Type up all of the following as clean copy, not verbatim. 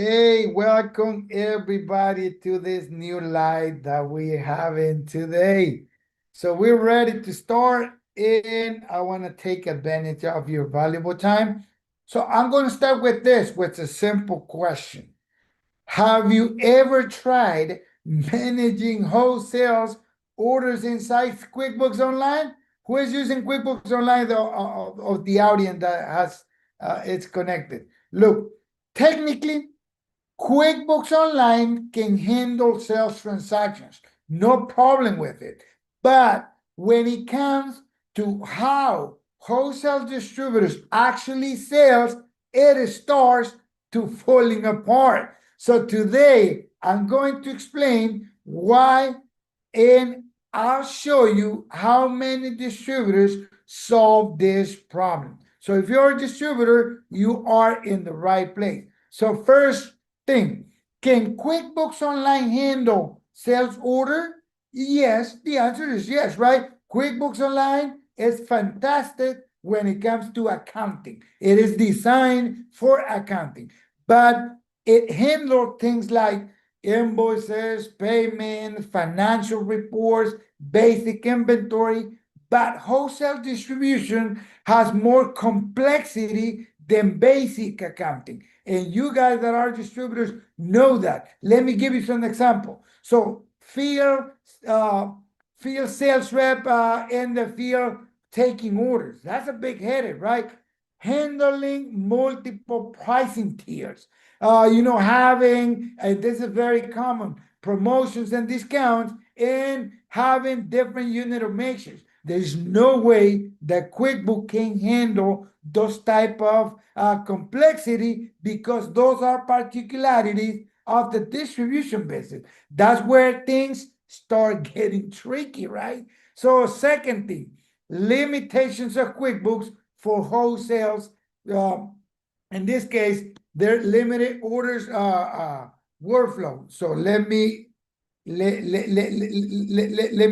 Hey, welcome everybody to this new live that we're having today. So we're ready to start, and I want to take advantage of your valuable time. So I'm going to start with this, with a simple question. Have you ever tried managing wholesale orders inside QuickBooks Online? Who is using QuickBooks Online of the audience that has it's connected? Look, technically, QuickBooks Online can handle sales transactions, no problem with it. But when it comes to how wholesale distributors actually sales, it starts to falling apart. So today I'm going to explain why, and I'll show you how many distributors solve this problem. So if you're a distributor, you are in the right place. So first thing, can QuickBooks Online handle sales order? Yes, the answer is yes, right? QuickBooks Online is fantastic when it comes to accounting. It is designed for accounting, but it handles things like invoices, payment, financial reports, basic inventory, but wholesale distribution has more complexity than basic accounting. And you guys that are distributors know that. Let me give you some example. So uh, field sales rep in the field taking orders. That's a big headache, right? Handling multiple pricing tiers. Having, this is very common, promotions and discounts, and having different unit of measures. There's no way that QuickBook can handle those type of complexity, because those are particularities of the distribution business. That's where things start getting tricky, right? So second thing, limitations of QuickBooks for wholesales. In this case, they're limited orders workflow. So let me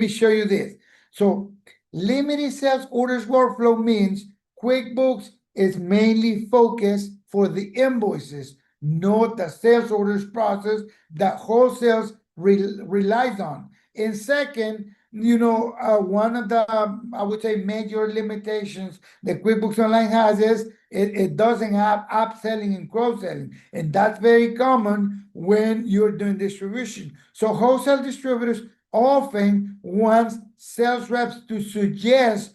show you this. So limited sales orders workflow means QuickBooks is mainly focused for the invoices, not the sales orders process that wholesales relies on. And second, one of the, I would say, major limitations that QuickBooks Online has is it doesn't have upselling and cross-selling. And that's very common when you're doing distribution. So wholesale distributors often want sales reps to suggest,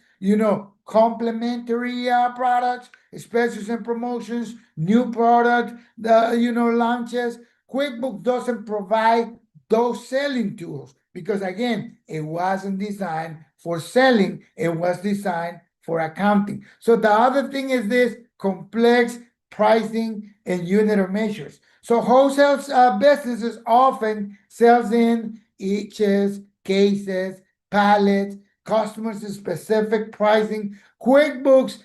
complementary products, specials and promotions, new product, launches. QuickBooks doesn't provide those selling tools because, again, it wasn't designed for selling. It was designed for accounting. So the other thing is this complex pricing and unit of measures. So wholesale businesses often sells in eaches, cases, pallets, customers specific pricing. QuickBooks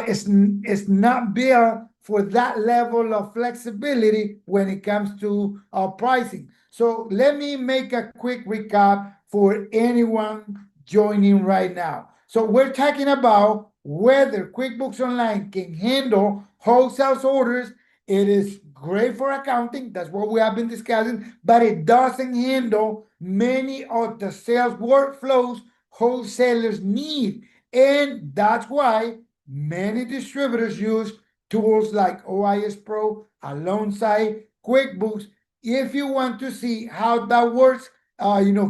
is not built for that level of flexibility when it comes to pricing. So let me make a quick recap for anyone joining right now. So we're talking about whether QuickBooks Online can handle wholesale orders. It is great for accounting. That's what we have been discussing, but it doesn't handle many of the sales workflows wholesalers need. And that's why many distributors use tools like OIS Pro alongside QuickBooks. If you want to see how that works,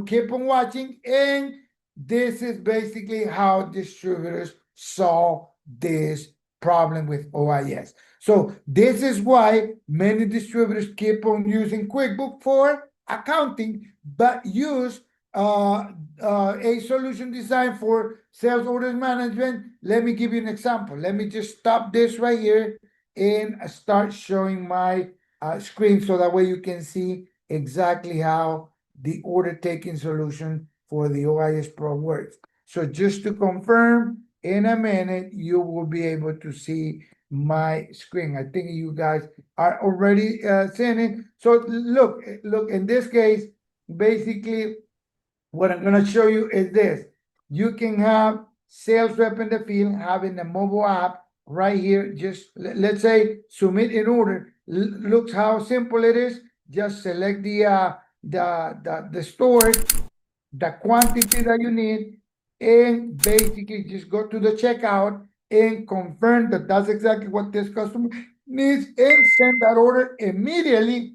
keep on watching. And this is basically how distributors solve this problem with OIS. So this is why many distributors keep on using QuickBooks for accounting, but use a solution designed for sales orders management. Let me give you an example. Let me just stop this right here and start showing my screen so that way you can see exactly how the order taking solution for the OIS Pro works. So just to confirm, in a minute, you will be able to see my screen. I think you guys are already seeing it. So look, in this case, basically, what I'm going to show you is this. You can have sales rep in the field having a mobile app right here. Just let's say submit an order. looks how simple it is. Just select the store, the quantity that you need, and basically just go to the checkout and confirm that that's exactly what this customer needs, and send that order immediately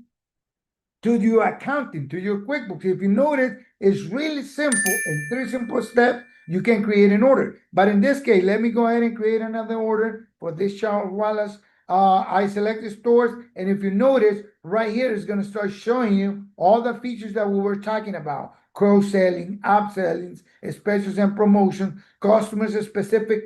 to your accounting, to your QuickBooks. If you notice, it's really simple. In 3 simple steps, you can create an order. But in this case, let me go ahead and create another order for this Charles Wallace. I select the stores, and if you notice, right here is going to start showing you all the features that we were talking about: cross-selling, upselling, specials and promotions, customers specific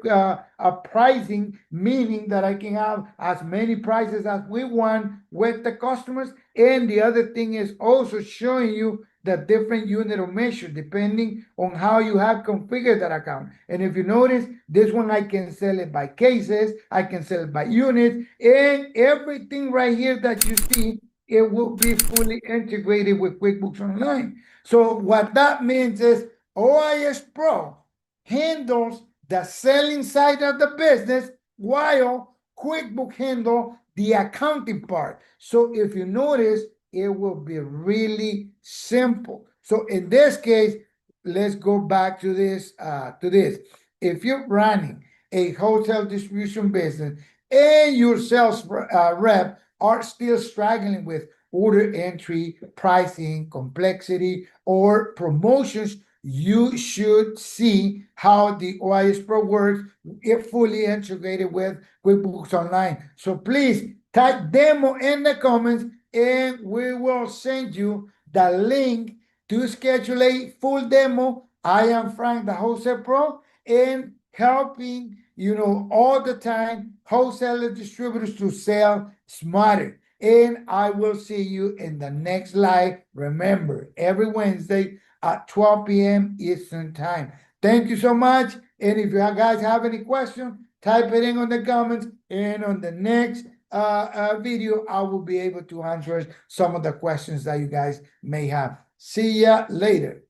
pricing, meaning that I can have as many prices as we want with the customers. And the other thing is also showing you the different unit of measure depending on how you have configured that account. And if you notice, this one I can sell it by cases, I can sell it by units, and everything right here that you see, it will be fully integrated with QuickBooks Online. So what that means is OIS Pro handles the selling side of the business while QuickBooks handle the accounting part. So if you notice, it will be really simple. So in this case, let's go back to this. If you're running a wholesale distribution business and your sales rep are still struggling with order entry, pricing, complexity, or promotions, you should see how the OIS Pro works, if fully integrated with QuickBooks Online. So please type demo in the comments, and we will send you the link to schedule a full demo. I am Frank, the Wholesale Pro, and helping all the time wholesaler distributors to sell smarter. And I will see you in the next live. Remember, every Wednesday at 12 p.m. Eastern Time. Thank you so much. And if you guys have any questions, type it in the comments. And on the next video, I will be able to answer some of the questions that you guys may have. See ya later.